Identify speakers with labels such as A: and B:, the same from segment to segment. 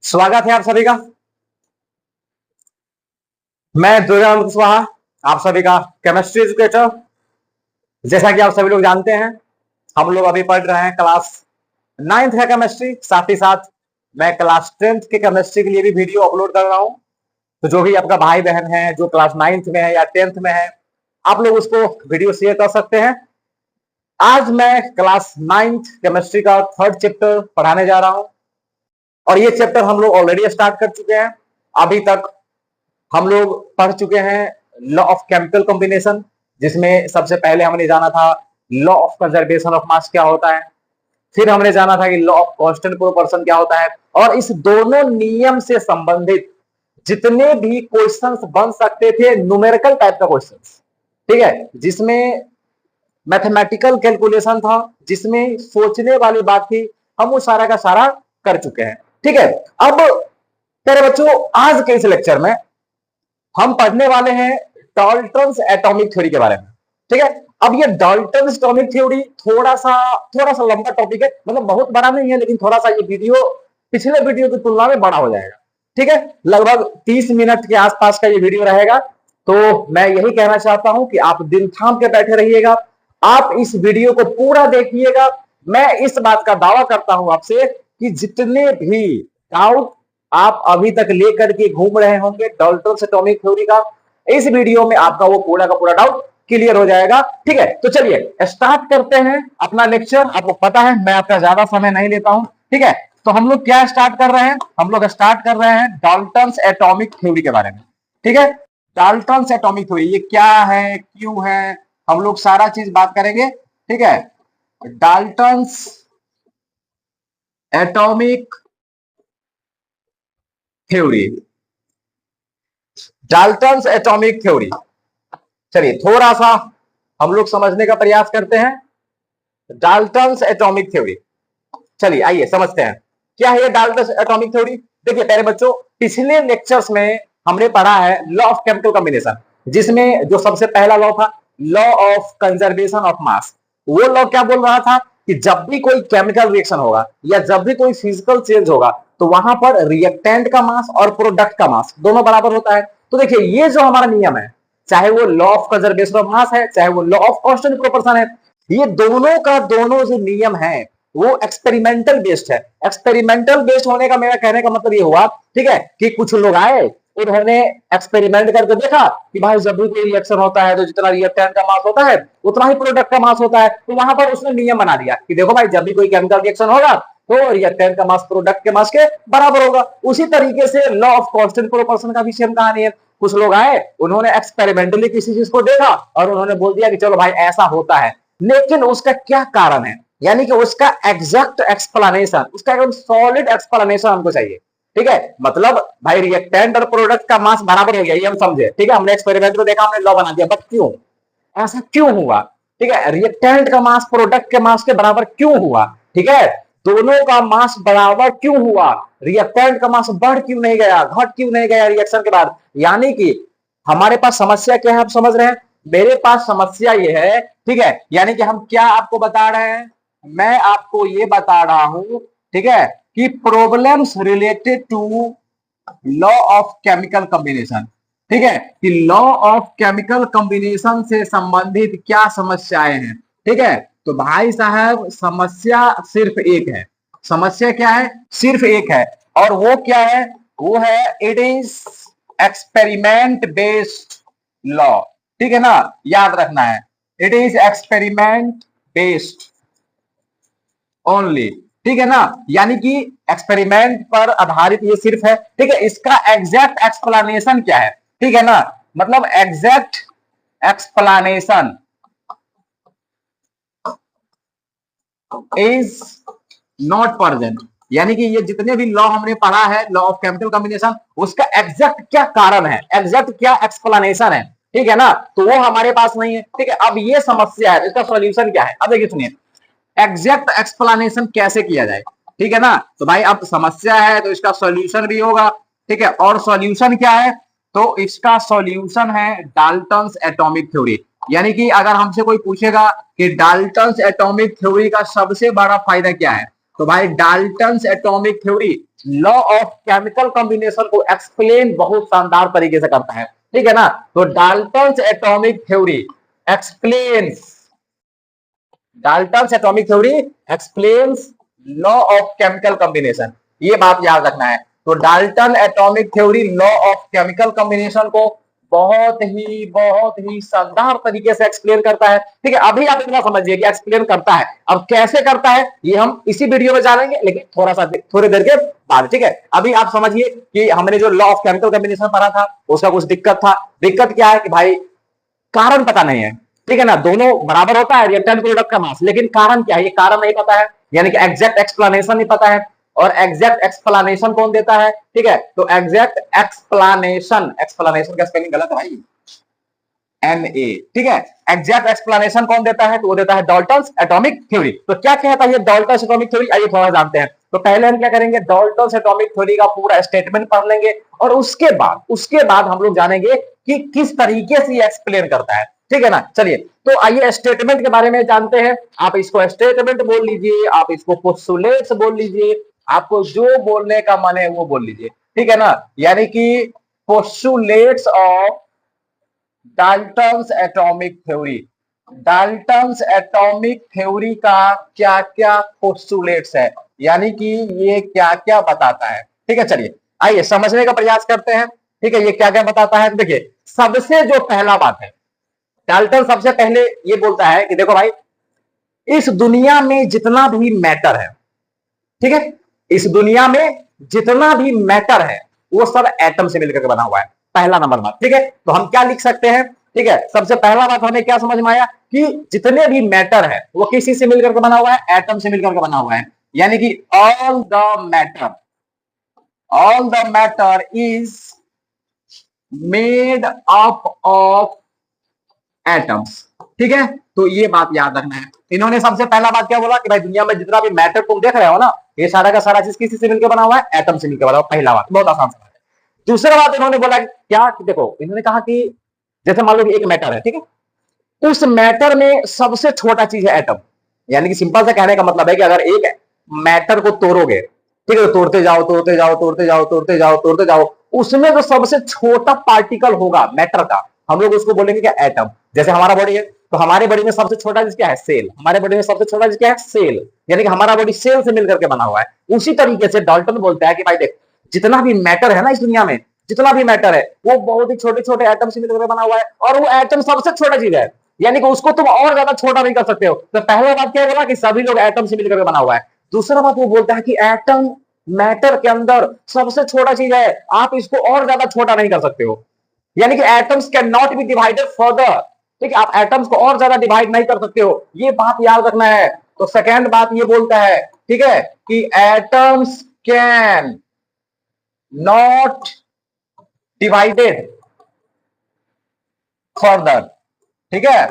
A: स्वागत है आप सभी का। मैं दुर्गानंद कुशवाहा, आप सभी का केमिस्ट्री एजुकेटर। जैसा कि आप सभी लोग जानते हैं, हम लोग अभी पढ़ रहे हैं क्लास 9th का केमिस्ट्री। साथ ही साथ मैं क्लास 10th के केमिस्ट्री के लिए भी वीडियो अपलोड कर रहा हूं। तो जो भी आपका भाई बहन है जो क्लास 9th में है या 10th में है, आप लोग उसको वीडियो शेयर कर सकते हैं। आज मैं क्लास 9th केमिस्ट्री का 3rd चैप्टर पढ़ाने जा रहा हूं और ये चैप्टर हम लोग ऑलरेडी स्टार्ट कर चुके हैं। अभी तक हम लोग पढ़ चुके हैं लॉ ऑफ केमिकल कॉम्बिनेशन, जिसमें सबसे पहले हमने जाना था law of conservation of mass क्या होता है। फिर हमने जाना था कि लॉ ऑफ कांस्टेंट प्रोपोर्शन क्या होता है। और इस दोनों नियम से संबंधित जितने भी क्वेश्चंस बन सकते थे, न्यूमेरिकल टाइप का क्वेश्चंस, ठीक है, जिसमें मैथमेटिकल कैलकुलेशन था, जिसमें सोचने वाली बात थी, हम वो सारा का सारा कर चुके हैं। ठीक है, अब प्यारे बच्चों, आज के इस लेक्चर में हम पढ़ने वाले हैं डाल्टन्स एटॉमिक थ्योरी के बारे में। ठीक है, अब ये डाल्टन्स एटॉमिक थ्योरी थोड़ा सा लंबा टॉपिक है, मतलब बहुत बड़ा नहीं है, लेकिन थोड़ा सा ये वीडियो पिछले वीडियो की तुलना में बड़ा हो जाएगा। ठीक है, लगभग 30 मिनट के आसपास का ये वीडियो रहेगा। तो मैं यही कहना चाहता हूं कि आप दिल थाम के बैठे रहिएगा, आप इस वीडियो को पूरा देखिएगा। मैं इस बात का दावा करता हूं आपसे कि जितने भी डाउट आप अभी तक लेकर के घूम रहे होंगे डाल्टन्स एटॉमिक थ्योरी का, इस वीडियो में आपका वो पूरा का पूरा डाउट क्लियर हो जाएगा। ठीक है, तो चलिए स्टार्ट करते हैं अपना लेक्चर। आपको पता है मैं आपका ज्यादा समय नहीं लेता हूं। ठीक है, तो हम लोग क्या स्टार्ट कर रहे हैं? हम लोग स्टार्ट कर रहे हैं डाल्टन्स एटॉमिक थ्योरी के बारे में। ठीक है, डाल्टन्स एटॉमिक थ्योरी ये क्या है, क्यों है, हम लोग सारा चीज बात करेंगे। ठीक है, Dalton's atomic theory, Dalton's atomic theory. चलिए थोड़ा सा हम लोग समझने का प्रयास करते हैं डाल्टन्स एटॉमिक थ्योरी। चलिए आइए समझते हैं क्या है ये डाल्टन्स एटॉमिक थ्योरी। देखिए प्यारे बच्चों, पिछले लेक्चर्स में हमने पढ़ा है लॉ ऑफ केमिकल कॉम्बिनेशन, जिसमें जो सबसे पहला लॉ था law of conservation of mass. वो लॉ क्या बोल रहा था कि जब भी कोई केमिकल रिएक्शन होगा या जब भी कोई फिजिकल चेंज होगा, तो वहां पर रिएक्टेंट का मास और प्रोडक्ट का मास दोनों बराबर होता है। तो देखिए ये जो हमारा नियम है, चाहे वो law of conservation of mass है, चाहे वो लॉ ऑफ कांस्टेंट प्रोपोर्शन है, ये दोनों का दोनों जो नियम है वो एक्सपेरिमेंटल बेस्ड है। एक्सपेरिमेंटल बेस्ड होने का मेरा कहने का मतलब ये हुआ, ठीक है, कि कुछ लोग आए, उन्होंने एक्सपेरिमेंट करके देखा कि भाई जब भी कोई रिएक्शन होता है तो जितना रिएक्टेंट का मास होता है उतना ही प्रोडक्ट का मास होता है। तो वहां पर उसने नियम बना दिया कि देखो भाई जब भी कोई केमिकल रिएक्शन होगा तो रिएक्टेंट का मास प्रोडक्ट के मास के बराबर होगा। उसी तरीके से लॉ ऑफ कांस्टेंट प्रोपोर्शन का भी सेम कहानी है। कुछ लोग आए, उन्होंने एक्सपेरिमेंटली किसी चीज को देखा और उन्होंने बोल दिया कि चलो भाई ऐसा होता है, लेकिन उसका क्या कारण है, यानी कि उसका एग्जैक्ट एक्सप्लेनेशन, उसका एकदम सॉलिड एक्सप्लेनेशन हमको चाहिए। ठीक है, मतलब भाई रिएक्टेंट और प्रोडक्ट का मास बराबर हो गया, ये हम समझे। ठीक है, हमने एक्सपेरिमेंट को देखा, हमने लॉ बना दिया, बट क्यों ऐसा क्यों हुआ? ठीक है, रिएक्टेंट का मास प्रोडक्ट के मास के बराबर क्यों हुआ? ठीक है, दोनों का मास बराबर क्यों हुआ? रिएक्टेंट का मास बढ़ क्यों नहीं गया, घट क्यों नहीं गया रिएक्शन के बाद? यानी कि हमारे पास समस्या क्या है, आप समझ रहे हैं? मेरे पास समस्या ये है, ठीक है, यानी कि हम क्या आपको बता रहे हैं, मैं आपको ये बता रहा हूं, ठीक है, कि problems related to law of chemical combination. ठीक है, कि लॉ ऑफ केमिकल कॉम्बिनेशन से संबंधित क्या समस्याएं हैं। ठीक है, तो भाई साहब समस्या सिर्फ एक है। समस्या क्या है? सिर्फ एक है, और वो क्या है? वो है it is experiment based law. ठीक है ना, याद रखना है, it is experiment based only. ठीक है ना, यानी कि एक्सपेरिमेंट पर आधारित ये सिर्फ है। ठीक है, इसका एग्जैक्ट एक्सप्लेनेशन क्या है? ठीक है ना, मतलब exact explanation is not present. यानी कि ये जितने भी लॉ हमने पढ़ा है लॉ ऑफ केमिकल कॉम्बिनेशन, उसका एग्जैक्ट क्या कारण है, एग्जैक्ट क्या एक्सप्लेनेशन है, ठीक है ना, तो वो हमारे पास नहीं है। ठीक है, अब ये समस्या है, इसका सॉल्यूशन क्या है? अब देखिए सुनिए, एग्जैक्ट एक्सप्लेनेशन कैसे किया जाए। ठीक है ना, तो भाई अब समस्या है तो इसका सॉल्यूशन भी होगा। ठीक है, और सॉल्यूशन क्या है? तो इसका सॉल्यूशन है डाल्टन्स एटॉमिक थ्योरी। यानी कि अगर हमसे कोई पूछेगा कि डाल्टन्स एटॉमिक थ्योरी का सबसे बड़ा फायदा क्या है, तो भाई Dalton's atomic theory law of chemical combination को एक्सप्लेन बहुत शानदार तरीके से करता है, ठीक है ना। तो Dalton's atomic theory explains, Dalton's atomic theory explains law of chemical combination, ये बात याद रखना है। तो Dalton atomic theory law of chemical combination को बहुत ही शानदार तरीके से एक्सप्लेन करता है, ठीक है। अभी आप इतना समझिए कि एक्सप्लेन करता है, अब कैसे करता है ये हम इसी वीडियो में जानेंगे, लेकिन थोड़ा सा थोड़ी देर के बाद, ठीक है। अभी आप समझिए कि हमने जो लॉ ऑफ केमिकल कॉम्बिनेशन पढ़ा था उसका कुछ दिक्कत था। दिक्कत क्या है कि भाई कारण पता नहीं है, ठीक है ना। दोनों बराबर होता है रिएक्टेंट प्रोडक्ट का मास, लेकिन कारण क्या है ये कारण नहीं पता है, यानी कि एग्जैक्ट एक्सप्लेनेशन नहीं पता है। और एग्जैक्ट एक्सप्लेनेशन कौन देता है, ठीक है। तो एग्जैक्ट एक्सप्लेनेशन, एक्सप्लेनेशन का स्पेलिंग गलत है भाई, NA, ठीक है। एग्जैक्ट एक्सप्लेनेशन कौन देता है, तो वो देता है डाल्टन्स एटॉमिक थ्योरी। तो क्या कहता है ये डाल्टन्स एटॉमिक थ्योरी, आइए थोड़ा जानते हैं। तो पहले हम क्या करेंगे, डाल्टन्स एटॉमिक थ्योरी का पूरा स्टेटमेंट पढ़ लेंगे, और उसके बाद हम लोग जानेंगे कि किस तरीके से ये एक्सप्लेन करता है, ठीक है ना। चलिए तो आइए स्टेटमेंट के बारे में जानते हैं। आप इसको स्टेटमेंट बोल लीजिए, आप इसको पोस्टुलेट्स बोल लीजिए, आपको जो बोलने का मन है वो बोल लीजिए, ठीक है ना। यानी कि postulates of Dalton's atomic theory, Dalton's atomic theory का क्या क्या पोस्टुलेट्स है, यानी कि ये क्या क्या बताता है, ठीक है। चलिए आइए समझने का प्रयास करते हैं, ठीक है। ये क्या क्या बताता है, देखिए सबसे जो पहला बात है, डाल्टन सबसे पहले ये बोलता है कि देखो भाई, इस दुनिया में जितना भी मैटर है, ठीक है, इस दुनिया में जितना भी मैटर है वो सब एटम से मिलकर बना हुआ है, पहला नंबर बात, ठीक है। तो हम क्या लिख सकते हैं, ठीक है, सबसे पहला बात हमें क्या समझ में आया कि जितने भी मैटर है वो किसी से मिलकर बना हुआ है, एटम से मिलकर बना हुआ है। यानी कि all the matter is made up of atoms, ठीक है। तो ये बात याद रखना है। इन्होंने सबसे पहला बात क्या बोला कि भाई दुनिया में जितना भी मैटर तुम देख रहे हो ना, ये सारा का सारा चीज किसी से मिलकर बना हुआ है, एटम से मिलकर बना हुआ। पहला बात, बहुत आसान सा बात है। दूसरा बात इन्होंने बोला क्या कि देखो, इन्होंने कहा कि जैसे मान लो एक मैटर है, ठीक है, उस मैटर में सबसे छोटा चीज है एटम। यानी कि सिंपल सा कहने का मतलब है कि अगर एक मैटर को तोड़ोगे, ठीक है, तो तोड़ते जाओ तोड़ते जाओ तोड़ते जाओ तोड़ते जाओ तोड़ते जाओ, उसमें जो सबसे छोटा पार्टिकल होगा मैटर का, हम लोग उसको बोलेंगे क्या, एटम। जैसे हमारा बॉडी है, तो हमारे बॉडी में सबसे छोटा चीज क्या है, सेल। हमारे बॉडी में सबसे छोटा चीज क्या है, सेल। यानी कि हमारा बॉडी सेल से मिलकर के बना हुआ है। उसी तरीके से डाल्टन बोलता है कि भाई देख, जितना भी मैटर है ना इस दुनिया में, जितना भी मैटर है वो बहुत ही छोटे छोटे एटम से मिलकर बना हुआ है, और वो एटम सबसे छोटा चीज है, यानी कि उसको तुम और ज्यादा छोटा नहीं कर सकते हो। तो पहला बात क्या बोला कि सभी लोग एटम से मिलकर बना हुआ है। दूसरा बात वो बोलता है कि एटम मैटर के अंदर सबसे छोटा चीज है, आप इसको और ज्यादा छोटा नहीं कर सकते हो, यानी कि atoms can not be divided further, ठीक है, आप एटम्स को और ज्यादा डिवाइड नहीं कर सकते हो, ये बात याद रखना है। तो सेकेंड बात ये बोलता है, ठीक है, कि atoms can not divided further, ठीक है,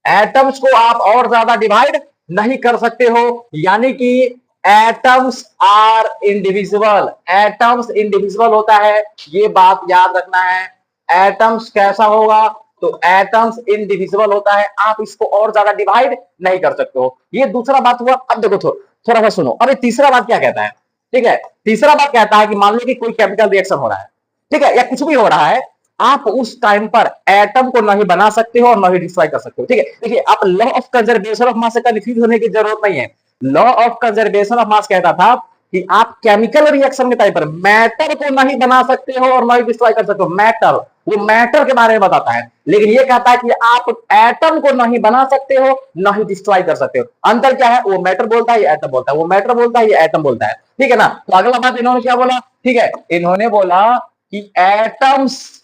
A: एटम्स को आप और ज्यादा डिवाइड नहीं कर सकते हो, यानी कि atoms are individual, atoms individual होता है, ये बात याद रखना है। एटम्स कैसा होगा, तो एटम्स इंडिविजुअल होता है, आप इसको और ज्यादा डिवाइड नहीं कर सकते हो। ये दूसरा बात हुआ। अब देखो थोड़ा सा सुनो, अरे तीसरा बात क्या कहता है, ठीक है, तीसरा बात कहता है कि मान लो कि कोई केमिकल रिएक्शन हो रहा है, ठीक है, या कुछ भी हो रहा है, आप उस टाइम पर एटम को नहीं बना सकते हो और नहीं डिस्ट्रॉय कर सकते हो, ठीक है। देखिए आप law of conservation of mass से कंफ्यूज होने की जरूरत नहीं है। Law of conservation of mass कहता था कि आप केमिकल रिएक्शन के टाइम पर मैटर को नहीं बना सकते हो और नहीं डिस्ट्रॉय कर सकते हो, मैटर, वो मैटर के बारे में बताता है। लेकिन ये कहता है कि आप एटम को नहीं बना सकते हो, नहीं डिस्ट्रॉय कर सकते हो। अंतर क्या है, वो मैटर बोलता है, ये एटम बोलता है, वो मैटर बोलता है, ये एटम बोलता है, ठीक है ना। तो अगला बात इन्होंने क्या बोला, ठीक है, इन्होंने बोला कि atoms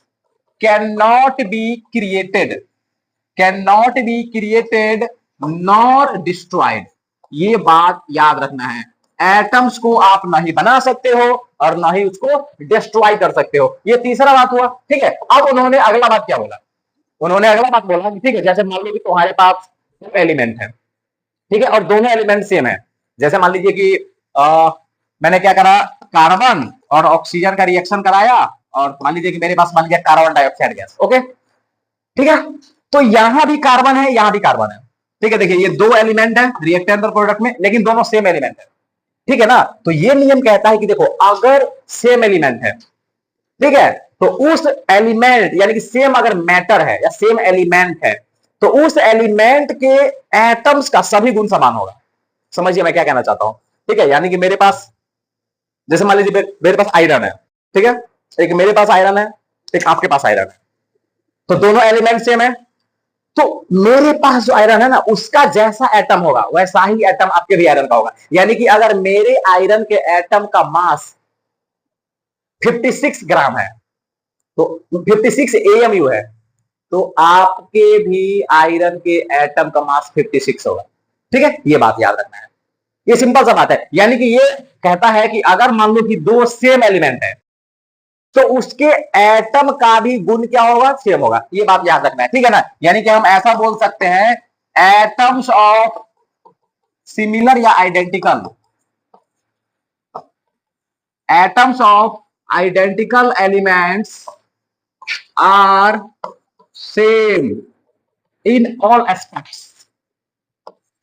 A: cannot be created nor destroyed, ये बात याद रखना है। एटम्स को आप नहीं बना सकते हो और ना ही उसको डिस्ट्रॉय कर सकते हो, ये तीसरा बात हुआ, ठीक है। अब उन्होंने अगला बात क्या बोला, उन्होंने अगला बात बोला, ठीक है, जैसे मान लो कि तुम्हारे पास एलिमेंट है, ठीक है, और दोनों एलिमेंट सेम है। जैसे मान लीजिए कि मैंने क्या करा, कार्बन और ऑक्सीजन का रिएक्शन कराया, और मान लीजिए कि मेरे पास बन गया कार्बन डाइऑक्साइड गैस, ओके, ठीक है। तो यहां भी कार्बन है, यहां भी कार्बन है, ठीक है, देखिए ये दो एलिमेंट है रिएक्टेंट और प्रोडक्ट में, लेकिन दोनों सेम एलिमेंट है, ठीक है ना। तो ये नियम कहता है कि देखो अगर सेम एलिमेंट है, ठीक है, तो उस एलिमेंट यानी कि सेम अगर मैटर है या सेम एलिमेंट है, तो उस एलिमेंट के एटम्स का सभी गुण समान होगा। समझिए मैं क्या कहना चाहता हूं, ठीक है। यानी कि मेरे पास, जैसे मान लीजिए मेरे पास आयरन है, ठीक है, एक मेरे पास आयरन है, एक आपके पास आयरन है, तो दोनों एलिमेंट सेम है, तो मेरे पास जो आयरन है ना उसका जैसा एटम होगा वैसा ही एटम आपके भी आयरन का होगा। यानी कि अगर मेरे आयरन के एटम का मास 56 ग्राम है, तो 56 एएमयू है, तो आपके भी आयरन के एटम का मास 56 होगा, ठीक है। ये बात याद रखना है, ये सिंपल सा बात है। यानी कि ये कहता है कि अगर मान लो कि दो सेम एलिमेंट है, तो उसके एटम का भी गुण क्या होगा, सेम होगा। ये बात याद रखना है, ठीक है ना। यानी कि हम ऐसा बोल सकते हैं, एटम्स ऑफ सिमिलर या identical, atoms of identical elements are same in all aspects,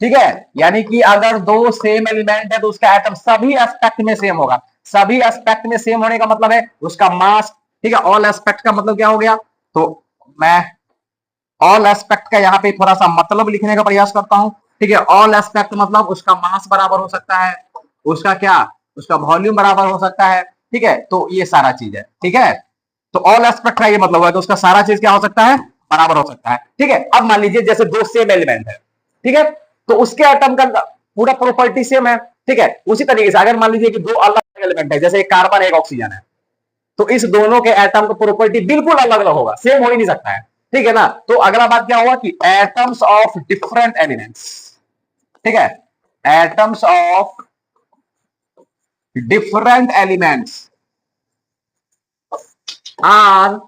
A: ठीक है। यानी कि अगर दो सेम एलिमेंट है तो उसका एटम सभी एस्पेक्ट में सेम होगा। सभी एस्पेक्ट में सेम होने का मतलब है उसका मास, ठीक है। ऑल एस्पेक्ट का मतलब क्या हो गया, तो मैं ऑल एस्पेक्ट का यहां पे थोड़ा सा मतलब लिखने का प्रयास करता हूं, ठीक है। ऑल एस्पेक्ट मतलब उसका मास बराबर हो सकता है, उसका क्या, उसका वॉल्यूम बराबर हो सकता है, ठीक है। तो ये सारा चीज है, ठीक है। तो ऑल एस्पेक्ट का ये मतलब है कि उसका सारा चीज क्या हो सकता है, बराबर हो सकता है, ठीक है। अब मान लीजिए जैसे दो सेम एलिमेंट है, ठीक है, तो उसके एटम का पूरा प्रॉपर्टी सेम है, ठीक है। उसी तरीके से अगर मान लीजिए कि दो अलग एलिमेंट है, जैसे एक कार्बन एक ऑक्सीजन है, तो इस दोनों के एटम का प्रॉपर्टी बिल्कुल अलग अलग होगा, सेम हो ही नहीं सकता है, ठीक है ना। तो अगला बात क्या हुआ कि एटम्स ऑफ डिफरेंट एलिमेंट्स, ठीक है, atoms of different elements are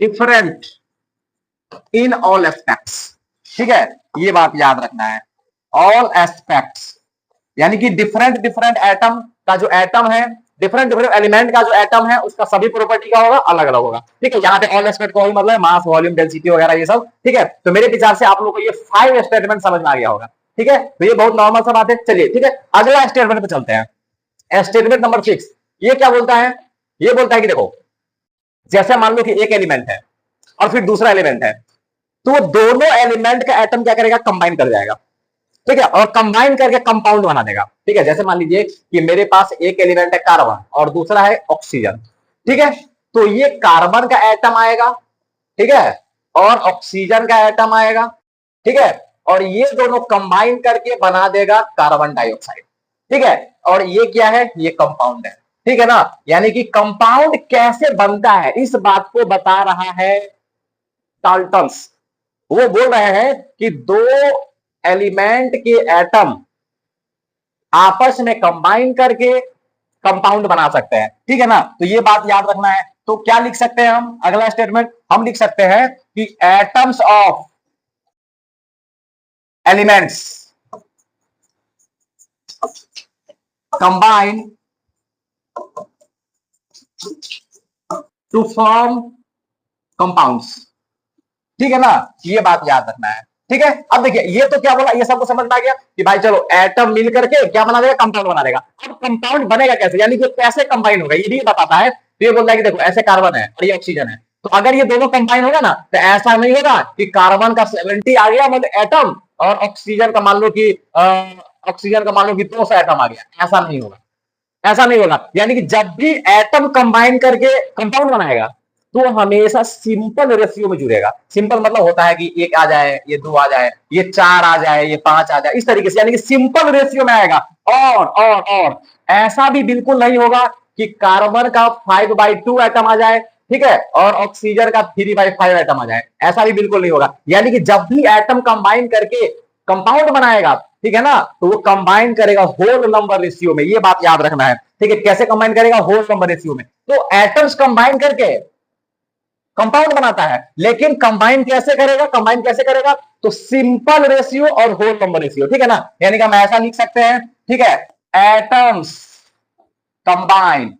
A: different in all aspects, ठीक है। ये बात याद रखना है, ऑल एस्पेक्ट्स, यानी कि डिफरेंट डिफरेंट एटम का जो एटम है, डिफरेंट डिफरेंट एलिमेंट का जो एटम है उसका सभी प्रॉपर्टी का होगा, अलग अलग होगा, ठीक है। यहाँ पे ऑल एस्पेक्ट का मतलब मास वॉल्यूम डेंसिटी वगैरह ये सब, ठीक है। तो मेरे विचार से आप लोगों को ये 5 स्टेटमेंट समझ में आ गया होगा, ठीक है। तो ये बहुत नॉर्मल सा बात है, चलिए ठीक है अगला स्टेटमेंट पे चलते हैं। स्टेटमेंट नंबर 6 ये क्या बोलता है, ये बोलता है कि देखो जैसे मान लो कि एक एलिमेंट है और फिर दूसरा एलिमेंट है, तो वो दोनों एलिमेंट का एटम क्या करेगा, कंबाइन कर जाएगा, ठीक है, और कंबाइन करके कंपाउंड बना देगा, ठीक है। जैसे मान लीजिए कि मेरे पास एक एलिमेंट है कार्बन और दूसरा है ऑक्सीजन, ठीक है, तो ये कार्बन का एटम आएगा, ठीक है, और ऑक्सीजन का एटम आएगा, ठीक है, और ये दोनों कंबाइन करके बना देगा कार्बन डाइऑक्साइड, ठीक है। और ये क्या है, ये कंपाउंड है, ठीक है ना। यानी कि कंपाउंड कैसे बनता है इस बात को बता रहा है डाल्टन्स। वो बोल रहे हैं कि दो एलिमेंट के एटम आपस में कंबाइन करके कंपाउंड बना सकते हैं, ठीक है ना। तो ये बात याद रखना है। तो क्या लिख सकते हैं हम, अगला स्टेटमेंट हम लिख सकते हैं कि atoms of elements combine to form compounds, ठीक है ना। ये बात याद रखना है, ठीक है। अब देखिए ये तो क्या बोला, ये सबको समझ में आ गया कि भाई चलो एटम मिल करके क्या बना देगा, कंपाउंड बना देगा। अब कंपाउंड बनेगा कैसे, यानी कि कैसे कंबाइन होगा ये भी बताता है। तो ये बोलता है कि देखो ऐसे कार्बन है और ये ऑक्सीजन है, तो अगर ये दोनों कंबाइन होगा ना तो ऐसा नहीं होगा कि कार्बन का 70 आ गया मतलब एटम, और ऑक्सीजन का मान लो कि 200 एटम आ गया, ऐसा नहीं होगा, ऐसा नहीं होगा। यानी कि जब भी एटम कंबाइन करके कंपाउंड बनाएगा तो हमेशा सिंपल रेशियो में जुड़ेगा। सिंपल मतलब होता है कि एक आ जाए, ये दो आ जाए, ये चार आ जाए, ये पांच आ जाए, इस तरीके से, यानी कि सिंपल रेशियो में आएगा। और ऐसा भी बिल्कुल नहीं होगा कि कार्बन का 5/2 एटम आ जाए, ठीक है, और ऑक्सीजन का 3/5 एटम आ जाए, ऐसा भी बिल्कुल नहीं होगा। यानी कि जब भी एटम कंबाइन करके कंपाउंड बनाएगा, ठीक है ना, तो वो कंबाइन करेगा होल नंबर रेशियो में, ये बात याद रखना है, ठीक है। कैसे कंबाइन करेगा, होल नंबर रेशियो में। तो एटम्स कंबाइन करके कंपाउंड बनाता है, लेकिन कंबाइन कैसे करेगा, कंबाइन कैसे करेगा, तो सिंपल रेशियो और होल नंबर रेशियो, ठीक है ना। यानी कि हम ऐसा लिख सकते हैं, ठीक है, atoms combine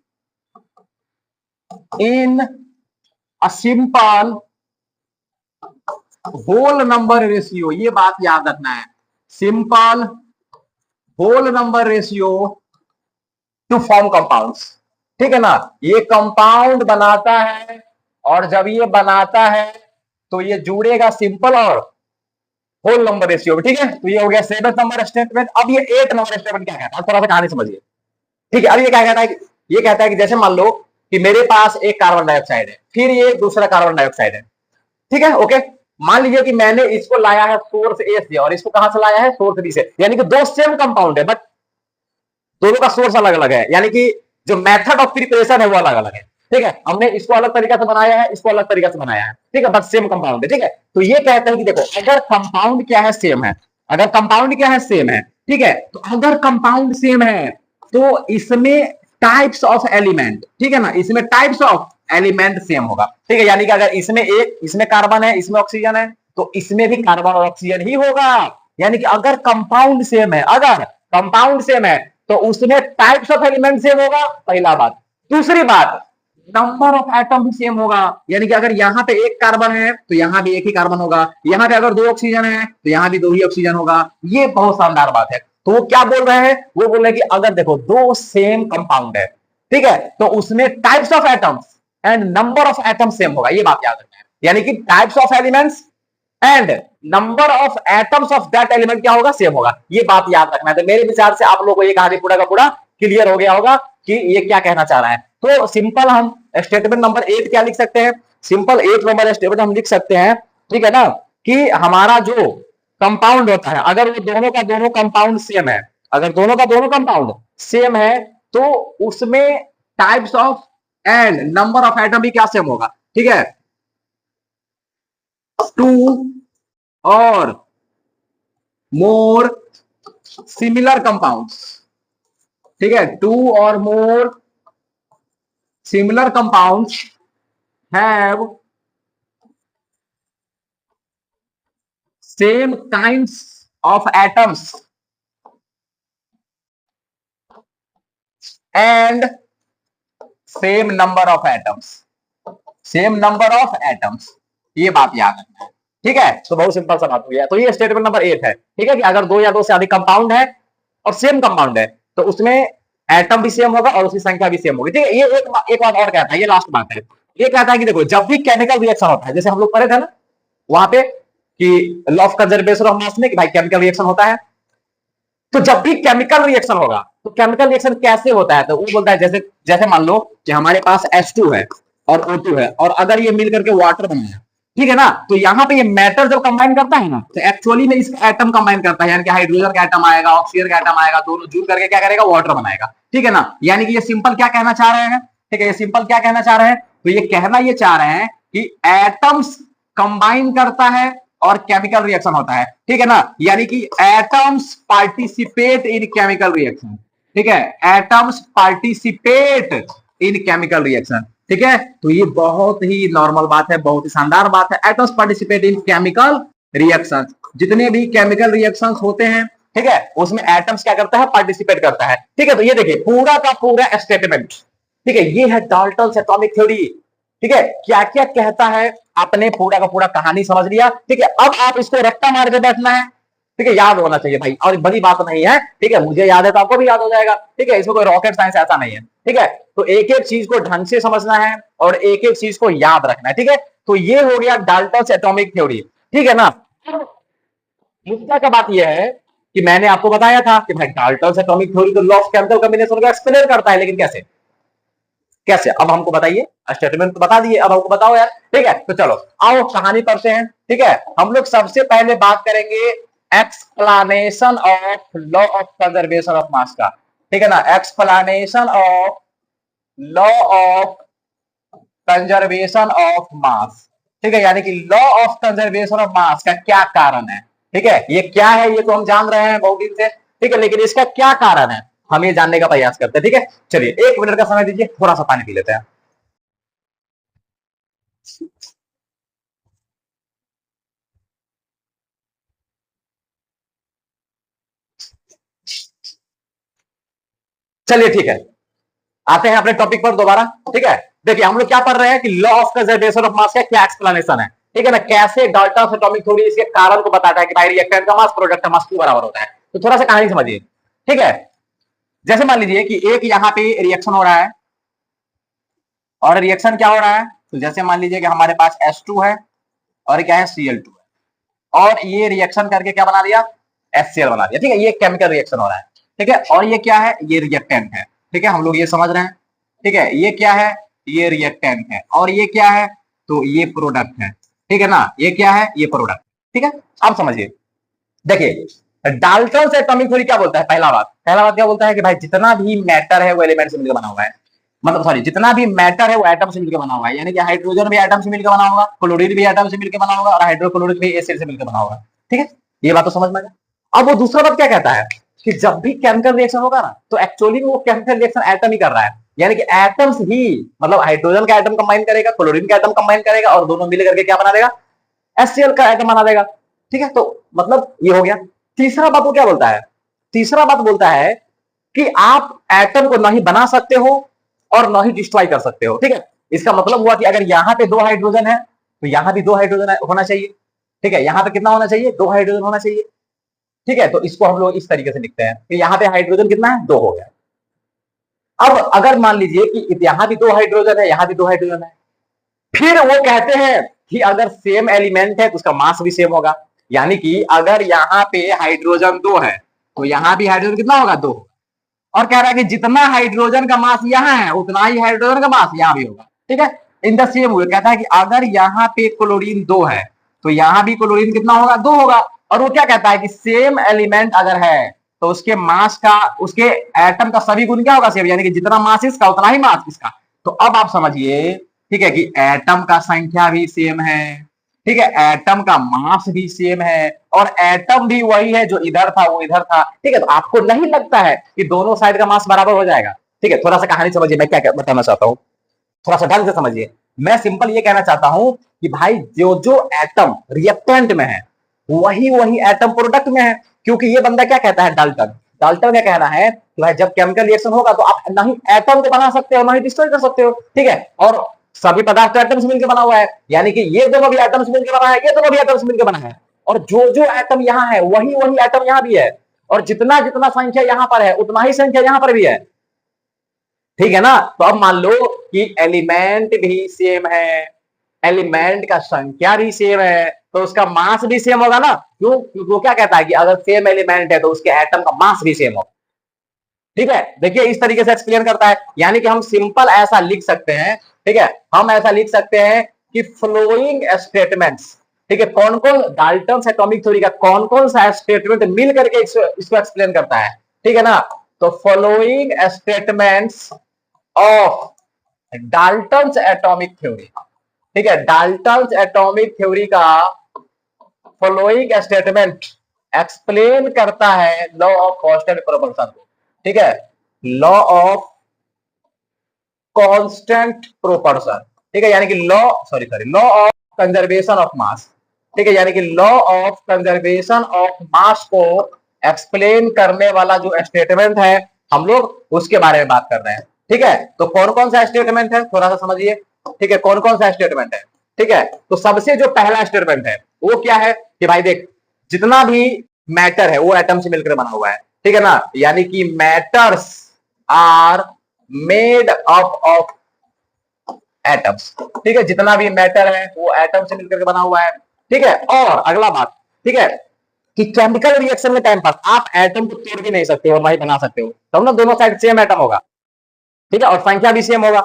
A: in a simple whole number ratio, ये बात याद रखना है, simple whole number ratio to form compounds. ठीक है ना, ये कंपाउंड बनाता है, और जब ये बनाता है तो ये जुड़ेगा सिंपल और होल नंबर रेशियो। ठीक है, तो ये हो गया 7th नंबर स्टेटमेंट। अब ये 8th नंबर स्टेटमेंट क्या कहता है, थोड़ा सा कहानी समझिए। ठीक है, अब ये क्या कहता है, ये कहता है कि जैसे मान लो कि मेरे पास एक कार्बन डाइऑक्साइड है, फिर ये दूसरा कार्बन डाइऑक्साइड है। ठीक है, ओके। मान लीजिए कि मैंने इसको लाया है सोर्स ए से और इसको कहां से लाया है, सोर्स बी से, यानी कि दो सेम कंपाउंड है, बट दोनों का सोर्स अलग अलग है, यानी कि जो मेथड ऑफ प्रिपरेशन है वो अलग अलग है। ठीक है, हमने इसको अलग तरीका से बनाया है, इसको अलग तरीका से बनाया है। ठीक है, बस सेम कंपाउंड है। ठीक है, तो ये कहते हैं कि देखो, अगर कंपाउंड क्या है, सेम है, अगर कंपाउंड क्या है, सेम है, ठीक है, तो अगर कंपाउंड सेम है तो इसमें टाइप्स ऑफ एलिमेंट, ठीक है ना, इसमें टाइप्स ऑफ एलिमेंट सेम होगा। ठीक है, यानी कि अगर इसमें कार्बन है, इसमें ऑक्सीजन है, तो इसमें भी कार्बन और ऑक्सीजन ही होगा। यानी कि अगर कंपाउंड सेम है, अगर कंपाउंड सेम है तो उसमें टाइप्स ऑफ एलिमेंट सेम होगा, पहला बात। दूसरी बात, नंबर ऑफ एटम भी सेम होगा, यानी कि अगर यहां पे एक कार्बन है तो यहां भी एक ही कार्बन होगा, यहां पे अगर दो ऑक्सीजन है तो यहां भी दो ही ऑक्सीजन होगा। ये बहुत शानदार बात है। तो वो क्या बोल रहे हैं, वो बोल रहे हैं कि अगर देखो दो सेम कंपाउंड है, ठीक है, तो उसमें types of atoms and number of atoms same होगा, ये बात याद रखना है। यानी कि types of elements and number of atoms of that element क्या होगा, सेम होगा। ये बात याद रखना है। तो मेरे विचार से आप लोगों को ये कहानी पूरा का पूरा क्लियर हो गया होगा कि ये क्या कहना चाह रहा है। तो सिंपल हम स्टेटमेंट नंबर 8 क्या लिख सकते हैं, सिंपल 8 नंबर स्टेटमेंट हम लिख सकते हैं, ठीक है ना, कि हमारा जो कंपाउंड होता है, अगर वो दोनों का दोनों कंपाउंड सेम है, अगर दोनों का दोनों कंपाउंड सेम है तो उसमें types of and number of atom भी क्या सेम होगा। ठीक है, टू और मोर सिमिलर कंपाउंड्स, ठीक है, टू और more similar compounds have same kinds of atoms and same number of atoms, same number of atoms, ये बात याद रखना है। ठीक है, तो बहुत सिंपल सा बात हो गया। तो ये स्टेटमेंट नंबर 8 है। ठीक है, कि अगर दो या दो से अधिक कंपाउंड है और सेम कंपाउंड है तो उसमें एटम भी सेम होगा और उसकी संख्या भी सेम होगी। ठीक है, ये एक बात और कहता है, ये लास्ट बात है। ये कहता है कि देखो, जब भी केमिकल रिएक्शन होता है, जैसे हम लोग पढ़े थे ना वहां पे कि law of conservation of mass में कि भाई केमिकल रिएक्शन होता है, तो जब भी केमिकल रिएक्शन होगा तो केमिकल रिएक्शन कैसे होता है, तो वो बोलता है जैसे जैसे मान लो कि हमारे पास H2 है और O2 है, और अगर ये मिलकर के वाटर बनाया, ठीक है ना, तो यहाँ पे ये मैटर जब कंबाइन करता है ना, तो एक्चुअली में इसका एटम कंबाइन करता है, यानी कि हाइड्रोजन का एटम आएगा, ऑक्सीजन का एटम आएगा, दोनों जुड़ करके क्या करेगा, वाटर बनाएगा। ठीक है ना, यानी कि ये सिंपल क्या कहना चाह रहे हैं, ठीक है, ये सिंपल क्या कहना चाह रहे हैं, तो ये कहना ये चाह रहे हैं कि एटम्स कंबाइन करता है और केमिकल रिएक्शन होता है। ठीक है ना, यानी कि atoms participate in chemical reaction. ठीक है, atoms participate in chemical reaction. ठीक है, तो ये बहुत ही नॉर्मल बात है, बहुत ही शानदार बात है। Atoms participate in chemical reaction, जितने भी केमिकल रिएक्शंस होते हैं, ठीक है, उसमें एटम्स क्या करता है, पार्टिसिपेट करता है। ठीक है, तो ये देखिए पूरा का पूरा स्टेटमेंट, ठीक है, ये है डाल्टन्स एटॉमिक थ्योरी। ठीक है, क्या क्या कहता है, आपने पूरा का पूरा कहानी समझ लिया। ठीक है, अब आप इसको रट्टा मार के बैठना है। ठीक है, याद होना चाहिए भाई, और बड़ी बात नहीं है। ठीक है, मुझे याद है तो आपको भी याद हो जाएगा। ठीक है, इसमें कोई रॉकेट साइंस ऐसा नहीं है। ठीक है, तो एक एक चीज को ढंग से समझना है और एक एक चीज को याद रखना है। ठीक है, तो ये हो गया डाल्टन्स एटॉमिक थ्योरी। ठीक है ना, मुद्दा का बात यह है कि मैंने आपको बताया था कि भाई डाल्टन्स एटॉमिक थ्योरी तो लॉ ऑफ केमिकल कॉम्बिनेशन को एक्सप्लेन करता है, लेकिन कैसे कैसे, अब हमको बताइए। स्टेटमेंट तो बता दिए, अब हमको बताओ यार। ठीक है, तो चलो आओ कहानी पढ़ते हैं। ठीक है, हम लोग सबसे पहले बात करेंगे explanation of law of conservation of mass का। ठीक है ना, explanation of law of conservation of mass. ठीक है, यानी कि law of conservation of mass का क्या कारण है। ठीक है, ये क्या है ये तो हम जान रहे हैं बहुत दिन से। ठीक है, लेकिन इसका क्या कारण है हम ये जानने का प्रयास करते हैं। ठीक है, चलिए 1 मिनट का समय दीजिए, थोड़ा सा पानी पी लेते हैं। चलिए ठीक है, आते हैं अपने टॉपिक पर दोबारा। ठीक है, देखिए हम लोग क्या पढ़ रहे हैं कि law of conservation of mass का क्या एक्सप्लेनेशन है। ठीक है ना, कैसे डाल्टन्स एटॉमिक थ्योरी इसके कारण को बताता है कि भाई रिएक्टेंट का मास प्रोडक्ट का मास क्यों बराबर होता है। तो थोड़ा सा कहानी समझिए। ठीक है, जैसे मान लीजिए कि एक यहाँ पे रिएक्शन हो रहा है, और रिएक्शन क्या हो रहा है, तो जैसे मान लीजिए कि हमारे पास H2 है और क्या है Cl2 है, और ये रिएक्शन करके क्या बना दिया, HCl बना दिया। ठीक है, ये केमिकल रिएक्शन हो रहा है। ठीक है, और ये क्या है, ये रिएक्टेंट है। ठीक है, हम लोग ये समझ रहे हैं। ठीक है, ये क्या है, ये रिएक्टेंट है, और ये क्या है, तो ये प्रोडक्ट है। ठीक है ना, ये क्या है, ये प्रोडक्ट। ठीक है, अब समझिए। देखिए डाल्टन से एटॉमिक थ्योरी क्या बोलता है, पहला बात क्या बोलता है कि भाई जितना भी मैटर है वो एलिमेंट से मिलकर बना हुआ है, मतलब सॉरी, जितना भी मैटर है वो एटम से मिलकर बना हुआ है, यानी कि हाइड्रोजन भी एटम से मिलकर बना होगा, क्लोरीन भी एटम से मिलकर बना होगा, और हाइड्रोक्लोरिक भी एसिड से मिलकर बना होगा। ठीक है, ये बात तो समझ में आया। अब वो दूसरा बात क्या कहता है कि जब भी केमिकल रिएक्शन होगा ना, तो एक्चुअली वो केमिकल रिएक्शन एटम ही कर रहा है, यानी कि एटम्स ही, मतलब हाइड्रोजन का एटम कंबाइन करेगा, क्लोरीन का एटम कंबाइन करेगा, और दोनों मिल करके क्या बना देगा, HCl का एटम बना देगा। ठीक है, तो मतलब ये हो गया। तीसरा बात वो क्या बोलता है, तीसरा बात बोलता है कि आप एटम को नहीं बना सकते हो और ना ही डिस्ट्रॉय कर सकते हो। ठीक है, इसका मतलब हुआ कि अगर यहां पे 2 हाइड्रोजन है तो यहां भी 2 हाइड्रोजन होना चाहिए। ठीक है, यहां पे कितना होना चाहिए, 2 हाइड्रोजन होना चाहिए। ठीक है, तो इसको हम लोग इस तरीके से लिखते हैं कि यहां पे हाइड्रोजन कितना है, 2 हो गया। अब अगर मान लीजिए कि यहां भी 2 हाइड्रोजन है, यहां भी 2 हाइड्रोजन है, फिर वो कहते हैं कि अगर सेम एलिमेंट है तो उसका मास भी सेम होगा, यानी कि अगर यहाँ पे हाइड्रोजन 2 है तो यहां भी हाइड्रोजन कितना होगा, 2। और कह रहा है कि जितना हाइड्रोजन का मास यहाँ है उतना ही हाइड्रोजन का मास यहाँ भी होगा। ठीक है, इन द सेम वे कहता है कि अगर यहाँ पे क्लोरीन 2 है तो यहाँ भी क्लोरीन कितना होगा, 2 होगा। और वो क्या कहता है कि सेम एलिमेंट अगर है तो उसके मास का, उसके एटम का सभी गुण क्या होगा, सेम, यानी कि जितना मास इसका उतना ही मास इसका। तो अब आप समझिए, ठीक है, कि एटम का संख्या भी सेम है, ठीक है, एटम का मास भी सेम है, और एटम भी वही है जो इधर था वो इधर था। ठीक है, तो आपको नहीं लगता है कि दोनों साइड का मास बराबर हो जाएगा। ठीक है, थोड़ा सा कहानी समझिए, मैं क्या बताना चाहता हूं, थोड़ा सा ढंग से समझिए। मैं सिंपल ये कहना चाहता हूं कि भाई जो जो एटम रिएक्टेंट में है वही वही एटम प्रोडक्ट में है, क्योंकि ये बंदा क्या कहता है, डाल्टन, डाल्टन का कहना है कि भाई जब केमिकल रिएक्शन होगा तो आप ना ही एटम को बना सकते हो ना ही डिस्ट्रॉय कर सकते हो। ठीक है, और सभी पदार्थ एटम से मिलकर बना हुआ है, यानी कि ये दोनों भी एटम से मिलकर बना है, ये दोनों भी एटम से मिलकर बना है, और जो जो एटम यहाँ है वही वही एटम यहाँ भी है, और जितना जितना संख्या यहाँ पर है उतना ही संख्या यहाँ पर भी है। ठीक है ना, तो अब मान लो कि एलिमेंट भी सेम है, एलिमेंट का संख्या भी सेम है, तो उसका मास भी सेम होगा ना, क्यों, क्योंकि वो क्या कहता है कि अगर सेम एलिमेंट है तो उसके एटम का मास भी सेम होगा। ठीक है, देखिए इस तरीके से एक्सप्लेन करता है, यानी कि हम सिंपल ऐसा लिख सकते हैं, ठीक है, हम ऐसा लिख सकते हैं कि फ्लोइंग स्टेटमेंट्स, ठीक है, कौन कौन डाल्टन एटॉमिक थ्योरी का कौन कौन सा स्टेटमेंट मिल करके इसको एक्सप्लेन करता है। ठीक है ना, तो following statements of Dalton atomic theory, ठीक है, डाल्टन एटॉमिक थ्योरी का फॉलोइंग स्टेटमेंट एक्सप्लेन करता है लॉ ऑफ कांस्टेंट प्रोपोर्शन को। ठीक है, लॉ ऑफ कांस्टेंट प्रोपोर्शन, ठीक है, यानी कि law of conservation of mass. ठीक है, यानी कि law of conservation of mass को एक्सप्लेन करने वाला जो स्टेटमेंट है हम लोग उसके बारे में बात कर रहे हैं। ठीक है, तो कौन कौन सा स्टेटमेंट है थोड़ा सा समझिए। ठीक है, कौन कौन सा स्टेटमेंट है, ठीक है, तो सबसे जो पहला स्टेटमेंट है वो क्या है कि भाई देख, जितना भी मैटर है वो एटम से मिलकर बना हुआ है। ठीक है ना, यानी कि matters are made up of atoms. ठीक है, जितना भी मैटर है वो एटम से मिलकर बना हुआ है। ठीक है, और अगला बात, ठीक है, कि केमिकल रिएक्शन के टाइम पर आप एटम को तोड़ भी नहीं सकते हो, नहीं बना सकते हो, तब ना दोनों साइड सेम एटम होगा। ठीक है, और संख्या भी सेम होगा।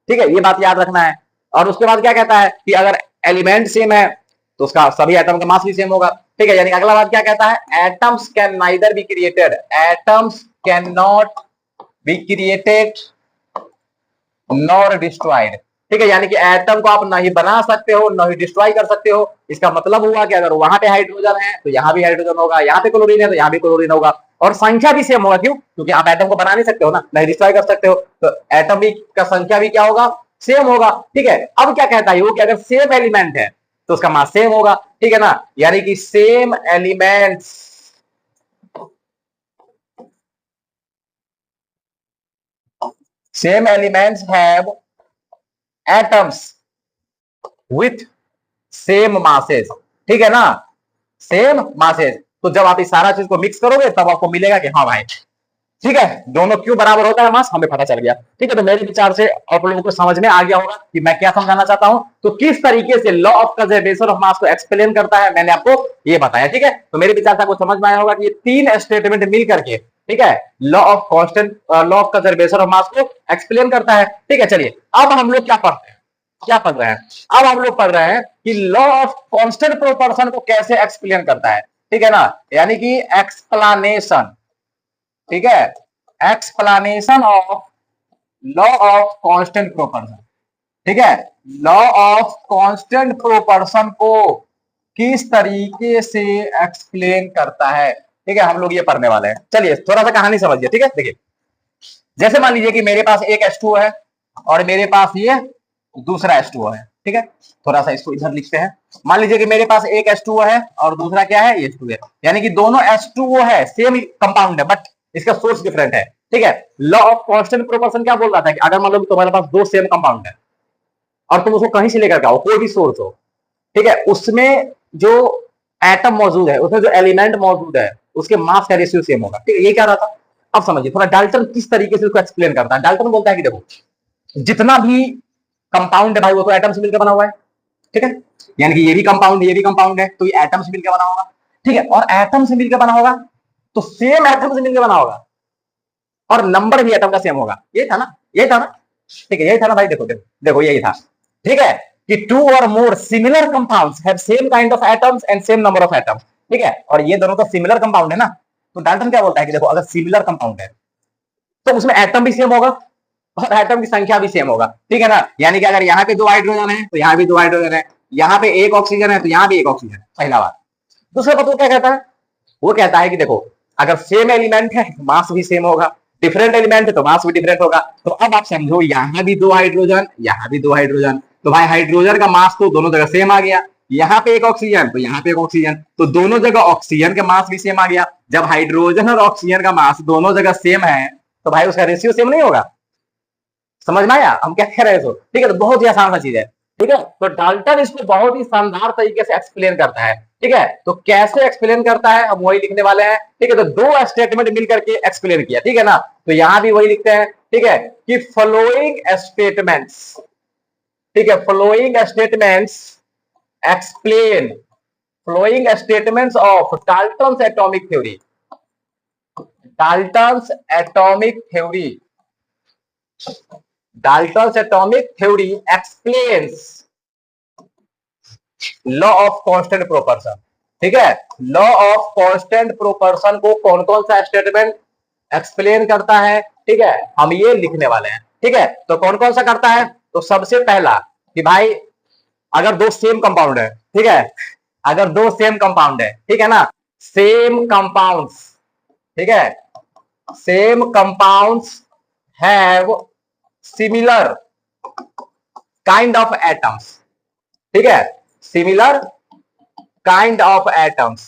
A: ठीक है, ये बात याद रखना है। और उसके बाद क्या कहता है कि अगर एलिमेंट सेम है तो उसका सभी एटम का मास भी सेम होगा। ठीक है, यानी अगला बात क्या कहता है, atoms can neither be created, atoms can not be created nor destroyed. ठीक है, यानी कि एटम को आप ना ही बना सकते हो ना ही डिस्ट्रॉय कर सकते हो। इसका मतलब हुआ कि अगर वहां पे हाइड्रोजन है तो यहाँ भी हाइड्रोजन होगा, यहाँ पे क्लोरीन है तो यहाँ भी क्लोरीन होगा, और संख्या भी सेम होगा। क्यों, क्योंकि आप एटम को बना नहीं सकते हो ना, नहीं डिस्ट्रॉय कर सकते हो, तो एटम भी का संख्या भी क्या होगा, सेम होगा। ठीक है, अब क्या कहता है वो कि अगर सेम एलिमेंट है तो उसका मास सेम होगा। ठीक है ना, यानी कि same elements, same elements have atoms with same masses, ठीक है ना, सेम मासेस। तो जब आप इस सारा चीज को मिक्स करोगे तब आपको मिलेगा कि हाँ भाई ठीक है, दोनों क्यों बराबर होता है मास, हमें पता चल गया। ठीक है, तो मेरे विचार से आप लोगों को समझ में आ गया होगा कि मैं क्या समझाना चाहता हूं। तो किस तरीके से law of conservation of mass को एक्सप्लेन करता है मैंने आपको ये बताया। ठीक है, तो मेरे विचार से आपको समझ में आया होगा कि ये तीन स्टेटमेंट मिल करके, ठीक है, law of constant, law of conservation of mass को एक्सप्लेन करता है। ठीक है, चलिए अब हम लोग क्या पढ़ते हैं, क्या पढ़ रहे हैं, अब हम लोग पढ़ रहे हैं कि लॉ ऑफ कांस्टेंट प्रोपोर्शन को कैसे एक्सप्लेन करता है। ठीक है ना, यानी कि एक्सप्लेनेशन, ठीक है, explanation of law of constant proportion. ठीक है, लॉ ऑफ कांस्टेंट प्रोपोर्शन को किस तरीके से एक्सप्लेन करता है। ठीक है, हम लोग ये पढ़ने वाले हैं। चलिए थोड़ा सा कहानी समझिए। ठीक है, देखिए जैसे मान लीजिए कि मेरे पास एक H2O है और मेरे पास ये दूसरा H2O है। ठीक है, थोड़ा सा इसको इधर लिखते हैं। मान लीजिए कि मेरे पास एक H2O है और दूसरा क्या है, H2 है, यानी कि दोनों H2O है, सेम कंपाउंड है बट इसका सोर्स डिफरेंट है। ठीक है, लॉ ऑफ कांस्टेंट प्रोपोर्शन क्या बोल रहा था कि अगर मान लो तुम्हारे पास दो सेम कंपाउंड है और तुम उसको कहीं से लेकर के आओ, कोई भी सोर्स हो, ठीक है, उसमें जो एटम मौजूद है, उसमें जो एलिमेंट मौजूद है, उसके मास का रेशियो सेम होगा। ठीक है, ये क्या रहा था। अब समझिए थोड़ा डाल्टन किस तरीके से उसको एक्सप्लेन करता है। डाल्टन बोलता है कि देखो जितना भी कंपाउंड है भाई वो तो एटम से मिलकर बना हुआ है। ठीक है, यानी कि ये भी कंपाउंड है, ये भी कंपाउंड है, तो ये एटम से मिलकर बना होगा। ठीक है, और एटम से मिलकर बना होगा तो सेम एटम से मिलकर बना होगा और नंबर भी एटम का सेम होगा। ये था ना, ये था ना, ठीक है, यही था ना भाई, देखो देखो देखो यही था। ठीक है, कि टू और more similar compounds have same kind of atoms and same number of atoms. ठीक है, और ये दोनों तो सिमिलर कंपाउंड है ना, तो डाल्टन क्या बोलता है कि देखो अगर सिमिलर कंपाउंड है तो उसमें एटम भी सेम होगा और एटम की संख्या भी सेम होगा। ठीक है ना, यानी कि अगर यहाँ पे दो हाइड्रोजन है तो यहाँ भी दो हाइड्रोजन है, यहाँ पे एक ऑक्सीजन है तो यहाँ भी एक ऑक्सीजन, पहला बात। दूसरा बात वो क्या कहता है, वो कहता है कि देखो अगर सेम एलिमेंट है तो मास भी सेम होगा, डिफरेंट एलिमेंट है तो मास भी डिफरेंट होगा। तो अब आप समझो यहाँ भी दो हाइड्रोजन, यहाँ भी दो हाइड्रोजन, तो भाई हाइड्रोजन का मास तो दोनों जगह सेम आ गया। यहाँ पे एक ऑक्सीजन तो यहाँ पे एक ऑक्सीजन, तो दोनों जगह ऑक्सीजन का मास भी सेम आ गया। जब हाइड्रोजन और ऑक्सीजन का मास दोनों जगह सेम है तो भाई उसका रेशियो सेम नहीं होगा। समझ में आया हम क्या कह रहे हैं। ठीक है, तो बहुत ही आसान सा चीज है। ठीक है, तो डाल्टन इसको बहुत ही शानदार तरीके से एक्सप्लेन करता है। ठीक है, तो कैसे एक्सप्लेन करता है हम वही लिखने वाले हैं। ठीक है, तो दो स्टेटमेंट मिलकर के एक्सप्लेन किया। ठीक है ना, तो यहां भी वही लिखते हैं। ठीक है, कि फॉलोइंग स्टेटमेंट्स, ठीक है, following statements explain, following statements of Dalton's atomic theory, Dalton's atomic theory, Dalton's atomic theory explains law of constant proportion। ठीक है, लॉ ऑफ कांस्टेंट प्रोपोर्शन को कौन कौन सा स्टेटमेंट एक्सप्लेन करता है, ठीक है, हम ये लिखने वाले हैं। ठीक है, तो कौन कौन सा करता है, तो सबसे पहला कि भाई अगर दो सेम कंपाउंड है, ठीक है, अगर दो सेम कंपाउंड है, ठीक है ना, सेम कंपाउंड्स, ठीक है, same compounds have similar kind of atoms, ठीक है, similar kind of atoms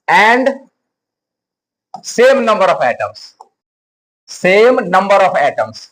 A: and same number of atoms, same number of atoms.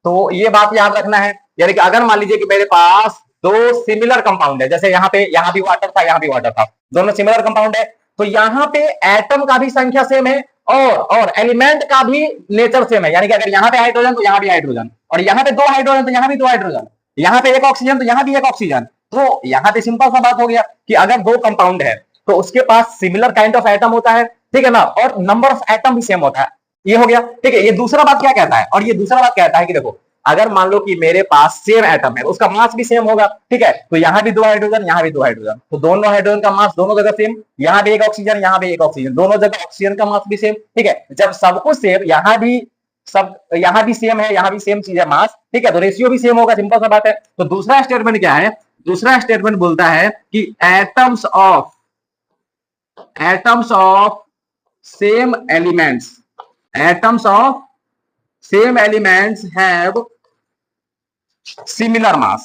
A: तो ये बात याद रखना है, यानी कि अगर मान लीजिए कि मेरे पास दो सिमिलर कंपाउंड है, जैसे यहाँ पे, यहाँ भी वाटर था, यहाँ भी वाटर था, दोनों सिमिलर कंपाउंड है, तो यहाँ पे एटम का भी संख्या सेम है और एलिमेंट का भी नेचर सेम है। यानी कि अगर यहाँ पे हाइड्रोजन तो यहाँ भी हाइड्रोजन, और यहाँ पे दो हाइड्रोजन तो यहाँ भी दो हाइड्रोजन, यहाँ पे एक ऑक्सीजन तो यहाँ भी एक ऑक्सीजन। तो यहाँ पे सिंपल सा बात हो गया कि अगर दो कंपाउंड है तो उसके पास सिमिलर काइंड ऑफ एटम होता है, ठीक है ना, और नंबर ऑफ एटम भी सेम होता है। ये हो गया। ठीक है, ये दूसरा बात क्या कहता है, और ये दूसरा बात कहता है कि देखो अगर मान लो कि मेरे पास सेम एटम है, उसका मास भी सेम होगा। ठीक है, तो यहाँ भी दो हाइड्रोजन, यहाँ भी दो हाइड्रोजन, तो दोनों हाइड्रोजन का मास दोनों जगह सेम, यहाँ भी एक ऑक्सीजन, यहाँ भी एक ऑक्सीजन, दोनों जगह ऑक्सीजन का मास भी सेम। ठीक है, जब सब कुछ सेम, यहाँ भी सब, यहाँ भी सेम है, यहाँ भी सेम चीज है मास, ठीक है, तो रेशियो भी सेम होगा, सिंपल सा बात है। तो दूसरा स्टेटमेंट क्या है, दूसरा स्टेटमेंट बोलता है कि atoms of same elements, atoms of same elements have similar mass,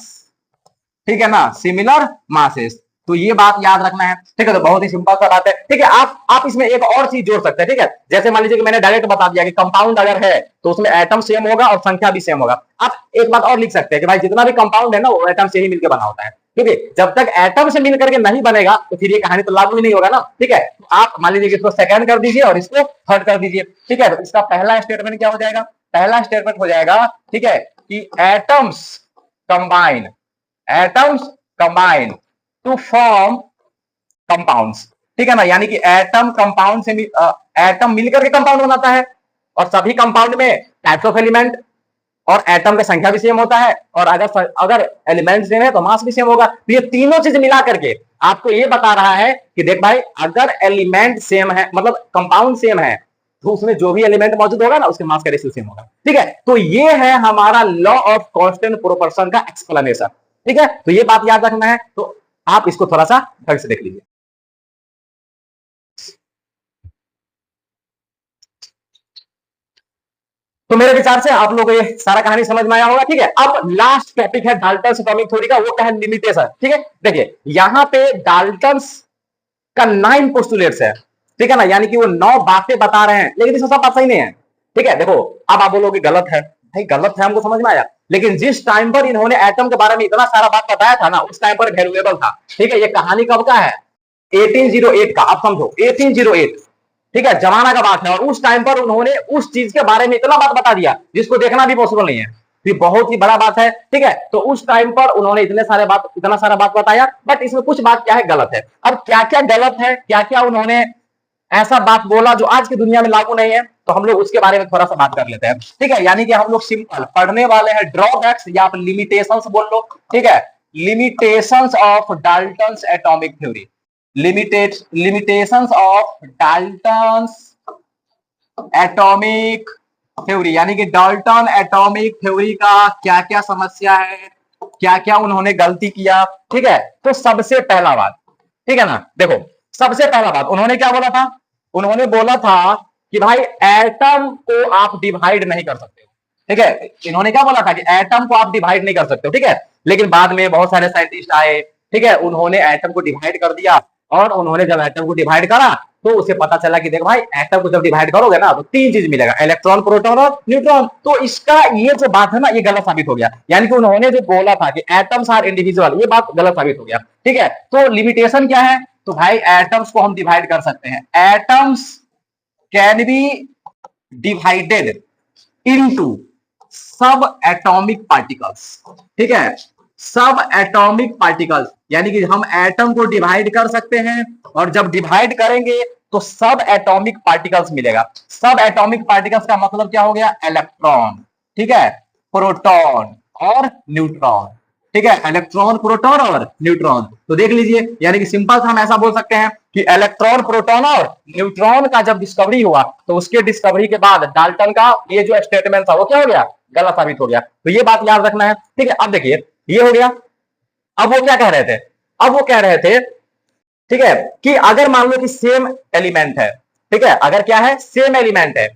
A: ठीक है ना, सिमिलर मासेस। तो ये बात याद रखना है, ठीक है। तो बहुत ही सिंपल सा बात है, ठीक है। आप इसमें एक और चीज जोड़ सकते हैं, ठीक है। जैसे मान लीजिए कि मैंने डायरेक्ट बता दिया कि कंपाउंड अगर है तो उसमें एटम सेम होगा और संख्या भी सेम होगा। आप एक बात और लिख सकते हैं कि भाई जितना भी कंपाउंड है ना वो एटम से ही मिलकर बना होता है, क्योंकि जब तक एटम से मिल करके नहीं बनेगा तो फिर ये कहानी तो लागू ही नहीं होगा ना, ठीक है। तो आप मान लीजिए कि इसको सेकंड कर दीजिए और इसको थर्ड कर दीजिए, ठीक है। तो इसका पहला स्टेटमेंट क्या हो जाएगा, पहला स्टेटमेंट हो जाएगा, ठीक है, कि atoms combine, atoms combine to form compounds, ठीक है ना। यानी कि एटम कंपाउंड से एटम मिलकर के कंपाउंड बनाता है, और सभी कंपाउंड में टाइप्स ऑफ एलिमेंट और एटम का संख्या भी सेम होता है, और अगर एलिमेंट सेम है तो मास भी सेम होगा। तो ये तीनों चीज मिला करके आपको ये बता रहा है कि देख भाई अगर एलिमेंट सेम है मतलब कंपाउंड सेम है तो उसमें जो भी एलिमेंट मौजूद होगा ना उसके मास का रेशियो सेम होगा, ठीक है। तो ये है हमारा लॉ ऑफ कांस्टेंट प्रोपोर्शन का एक्सप्लेनेशन, ठीक है। तो ये बात याद रखना है, तो आप इसको थोड़ा सा ढंग से देख लीजिए। तो मेरे विचार से आप लोगों को ये सारा कहानी समझ में आया होगा, ठीक है। अब लास्ट टॉपिक है डाल्टन्स एटॉमिक थ्योरी का, वो क्या है, लिमिटेशन, ठीक है। देखिए यहां पे डाल्टन्स का 9 पोस्टुलेट्स है, ठीक है ना। यानी कि वो 9 बातें बता रहे हैं, लेकिन इसमें सब बात सही नहीं है, ठीक है। देखो अब आप बोलोगे गलत है, भाई गलत है हमको समझ में आया, लेकिन जिस टाइम पर इन्होंने एटम के बारे में इतना सारा बात बताया था ना उस टाइम पर वैल्यूएबल था, ठीक है। ये कहानी कब का है, 1808 का, आप समझो 1808, ठीक है, जमाना का बात है। और उस टाइम पर उन्होंने उस चीज के बारे में इतना बात बता दिया जिसको देखना भी पॉसिबल नहीं है, ये बहुत ही बड़ा बात है, ठीक है। तो उस टाइम पर उन्होंने इतना सारा बात बताया, बट इसमें कुछ बात क्या है गलत है। अब क्या क्या गलत है, क्या क्या उन्होंने ऐसा बात बोला जो आज की दुनिया में लागू नहीं है, तो हम लोग उसके बारे में थोड़ा सा बात कर लेते हैं, ठीक है। यानी कि हम लोग सिंपल पढ़ने वाले हैं ड्रॉबैक्स या आप लिमिटेशंस बोल लो, ठीक है। Limitations of Dalton's atomic theory, limitations of Dalton's atomic theory, यानी कि डाल्टन एटॉमिक थ्योरी का क्या क्या समस्या है, क्या क्या उन्होंने गलती किया, ठीक है। तो सबसे पहला बात, ठीक है ना, देखो सबसे पहला बात उन्होंने क्या बोला था, उन्होंने बोला था कि भाई एटम को आप डिवाइड नहीं कर सकते, ठीक है। इन्होंने क्या बोला था कि एटम को आप डिवाइड नहीं कर सकते, ठीक है। लेकिन बाद में बहुत सारे साइंटिस्ट आए, ठीक है, उन्होंने एटम को डिवाइड कर दिया, और उन्होंने जब एटम को डिवाइड करा तो उसे पता चला कि देख भाई एटम को जब डिवाइड करोगे ना तो 3 चीज मिलेगा, इलेक्ट्रॉन, प्रोटॉन और न्यूट्रॉन। तो इसका ये जो बात है ना ये गलत साबित हो गया, यानी कि उन्होंने जो बोला था कि एटम्स आर इंडिविजुअल, ये बात गलत साबित हो गया, ठीक है। तो लिमिटेशन क्या है, तो भाई एटम्स को हम डिवाइड कर सकते हैं, atoms can be divided into सब एटॉमिक पार्टिकल्स, ठीक है, सब एटॉमिक पार्टिकल्स, यानी कि हम एटम को डिवाइड कर सकते हैं, और जब डिवाइड करेंगे तो सब एटॉमिक पार्टिकल्स मिलेगा। सब एटॉमिक पार्टिकल्स का मतलब क्या हो गया, इलेक्ट्रॉन, ठीक है, प्रोटॉन और न्यूट्रॉन, ठीक है, इलेक्ट्रॉन, प्रोटॉन और न्यूट्रॉन। तो देख लीजिए, यानी कि सिंपल हम ऐसा बोल सकते हैं कि इलेक्ट्रॉन, प्रोटॉन और न्यूट्रॉन का जब डिस्कवरी हुआ तो उसके डिस्कवरी के बाद डाल्टन का ये जो स्टेटमेंट था वो क्या हो गया, गलत साबित हो गया। तो ये बात याद रखना है, ठीक है। अब देखिए ये हो गया, अब वो क्या कह रहे थे, अब वो कह रहे थे, ठीक है, कि अगर मान लो कि सेम एलिमेंट है, ठीक है, अगर क्या है सेम एलिमेंट है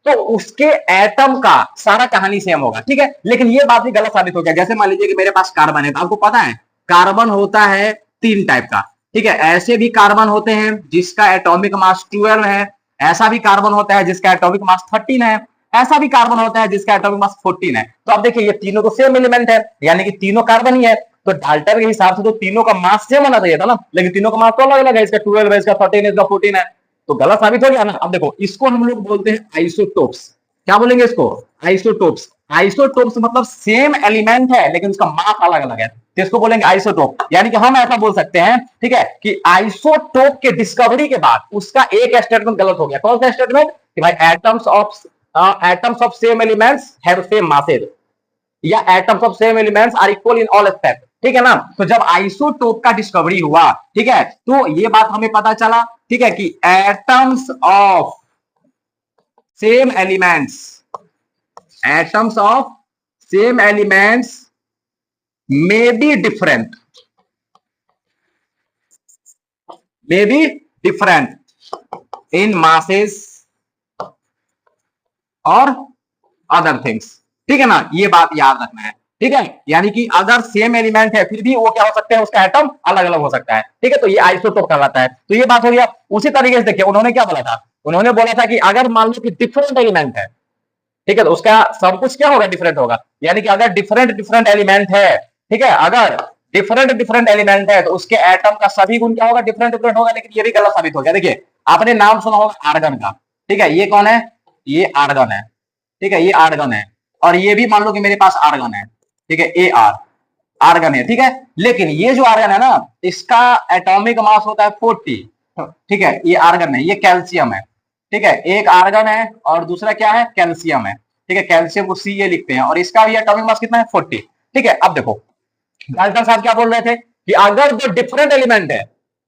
A: तो उसके एटम का सारा कहानी सेम होगा, ठीक है। लेकिन ये बात भी गलत साबित हो गया। जैसे मान लीजिए कि मेरे पास कार्बन है, तो आपको पता है कार्बन होता है 3 टाइप का, ठीक है। ऐसे भी कार्बन होते हैं जिसका एटॉमिक मास 12 है, ऐसा भी कार्बन होता है जिसका एटॉमिक मास 13 है, ऐसा भी कार्बन होता है जिसका एटॉमिक मास 14 है। तो अब देखिए ये तीनों तो सेम एलिमेंट है, यानी कि तीनों कार्बन ही है, तो डाल्टन के हिसाब से तो तीनों का मास सेम होना चाहिए था ना, लेकिन तीनों का मास तो अलग अलग है, इसका 12 है, इसका 13 है, इसका 14 है, तो गलत साबित हो गया ना। अब देखो इसको हम लोग बोलते हैं आइसोटोप्स, क्या बोलेंगे इसको, आइसोटोप्स। आइसोटोप्स मतलब सेम एलिमेंट है लेकिन उसका मास अलग अलग है, तो इसको बोलेंगे आइसोटोप। यानी कि हम ऐसा बोल सकते हैं, ठीक है, कि आइसोटोप के डिस्कवरी के बाद उसका एक स्टेटमेंट गलत हो गया। कौन सा स्टेटमेंट, कि भाई atoms of same elements have same masses, या atoms of same elements are equal in all aspect, ठीक है ना। तो जब आइसोटोप का डिस्कवरी हुआ, ठीक है, तो ये बात हमें पता चला, ठीक है, कि atoms of same elements, atoms of same elements may be different, may be different in masses और अदर थिंग्स, ठीक है ना। ये बात याद रखना है, ठीक है, यानी कि अगर सेम एलिमेंट है फिर भी वो क्या हो सकता है, उसका एटम अलग अलग हो सकता है। ठीक है, तो ये आइसोटोप कहलाता है। तो ये बात हो गया। उसी तरीके से देखिए उन्होंने क्या बोला था, उन्होंने बोला था कि अगर मान लो कि डिफरेंट एलिमेंट है, ठीक है, तो उसका सब कुछ क्या होगा, डिफरेंट होगा। यानी कि अगर डिफरेंट डिफरेंट एलिमेंट है, ठीक है, अगर डिफरेंट डिफरेंट एलिमेंट है तो उसके एटम का सभी गुण क्या होगा, डिफरेंट डिफरेंट होगा। लेकिन ये भी गलत साबित हो गया। देखिए आपने नाम सुना होगा आर्गन का, ठीक है, ये कौन है, ये आर्गन है, ठीक है, ये आर्गन है, और ये भी मान लो कि मेरे पास आर्गन है, ठीक है, ए आर आर्गन है, ठीक है। लेकिन ये जो आर्गन है ना, इसका एटॉमिक मास होता है 40, ठीक है, ये आर्गन है, ये कैल्शियम है, ठीक है, एक आर्गन है और दूसरा क्या है, कैल्शियम है, ठीक है, कैल्शियम को सी ए लिखते हैं, और इसका भी एटॉमिक मास कितना है, 40। ठीक है, अब देखो डाल्टन साहब क्या बोल रहे थे कि अगर जो डिफरेंट एलिमेंट है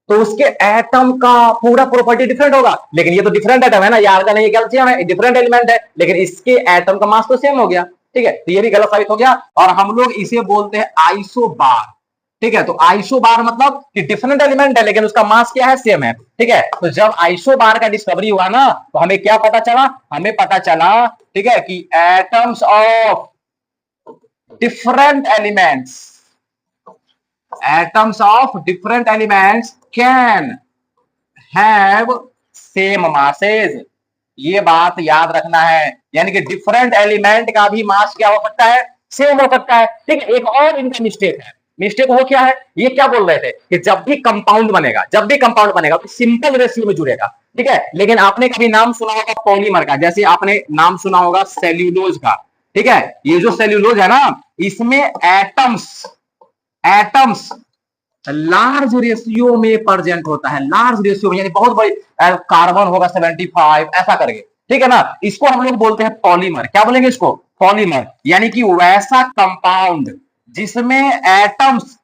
A: तो उसके एटम का पूरा प्रॉपर्टी डिफरेंट होगा। लेकिन ये तो डिफरेंट एटम है ना, ये आर्गन है, ये कैल्शियम है, डिफरेंट एलिमेंट है, लेकिन इसके एटम का मास तो सेम हो गया। ठीक है, तो ये भी गलत साबित हो गया, और हम लोग इसे बोलते हैं आइसोबार। ठीक है, तो आइसोबार मतलब कि डिफरेंट एलिमेंट है लेकिन उसका मास क्या है, सेम है। ठीक है, तो जब आइसोबार का डिस्कवरी हुआ ना, तो हमें क्या पता चला, हमें पता चला, ठीक है, कि atoms of different elements, atoms of different elements can have same masses। ये बात याद रखना है, यानी कि डिफरेंट एलिमेंट का भी मास क्या हो सकता है, सेम हो सकता है। ठीक है, एक और इनका मिस्टेक है, मिस्टेक वो क्या है, ये क्या बोल रहे थे कि जब भी कंपाउंड बनेगा, जब भी कंपाउंड बनेगा तो सिंपल रेशियो में जुड़ेगा। ठीक है, लेकिन आपने कभी नाम सुना होगा पॉलीमर का, जैसे आपने नाम सुना होगा सेल्यूलोज का। ठीक है, ये जो सेल्यूलोज है ना, इसमें एटम्स, एटम्स लार्ज रेशियो में प्रेजेंट होता है, लार्ज रेशियो में, यानी बहुत बड़ी, कार्बन होगा 75 ऐसा करके। ठीक है ना, इसको हम लोग बोलते हैं पॉलीमर। क्या बोलेंगे इसको, पॉलीमर, यानी कि वैसा कंपाउंड जिसमें एटम्स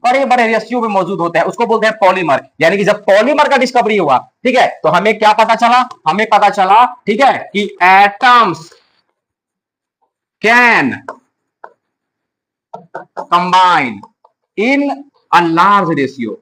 A: बड़े बड़े रेशियो में मौजूद होते हैं उसको बोलते हैं पॉलीमर। यानी कि जब पॉलीमर का डिस्कवरी हुआ, ठीक है, तो हमें क्या पता चला, हमें पता चला, ठीक है, कि atoms can combine in a large ratio.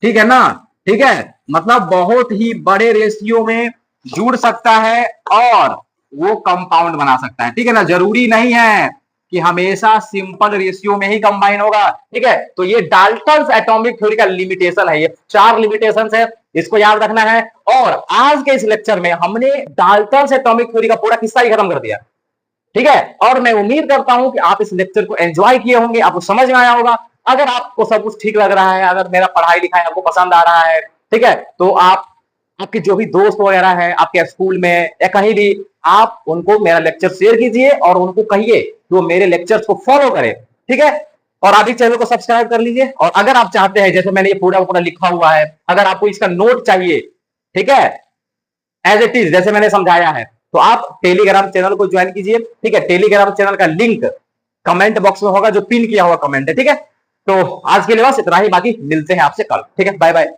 A: ठीक है ना, ठीक है, मतलब बहुत ही बड़े रेशियो में जुड़ सकता है और वो कंपाउंड बना सकता है। ठीक है ना, जरूरी नहीं है कि हमेशा सिंपल रेशियो में ही कंबाइन होगा। ठीक है, तो ये डाल्टन्स एटॉमिक थ्योरी का लिमिटेशन है, ये 4 लिमिटेशन है, इसको याद रखना है। और आज के इस लेक्चर में हमने डाल्टन्स एटॉमिक थ्योरी का पूरा किस्सा ही खत्म कर दिया। ठीक है, और मैं उम्मीद करता हूं कि आप इस लेक्चर को एंजॉय किए होंगे, आपको समझ में आया होगा। अगर आपको सब कुछ ठीक लग रहा है, अगर मेरा पढ़ाई लिखाई आपको पसंद आ रहा है, ठीक है, तो आप, आपके जो भी दोस्त वगैरह है आपके स्कूल में या कहीं भी, आप उनको मेरा लेक्चर शेयर कीजिए और उनको कहिए कि वो मेरे लेक्चर्स को फॉलो करें। ठीक है, और अभी चैनल को सब्सक्राइब कर लीजिए। और अगर आप चाहते हैं, जैसे मैंने ये पूरा पूरा लिखा हुआ है, अगर आपको इसका नोट चाहिए, ठीक है, एज इट इज जैसे मैंने समझाया है, तो आप टेलीग्राम चैनल को ज्वाइन कीजिए। ठीक है, टेलीग्राम चैनल का लिंक कमेंट बॉक्स में होगा, जो पिन किया हुआ कमेंट है। ठीक है, तो आज के लिए बस इतना ही, बाकी मिलते हैं आपसे कल। ठीक है, बाय बाय।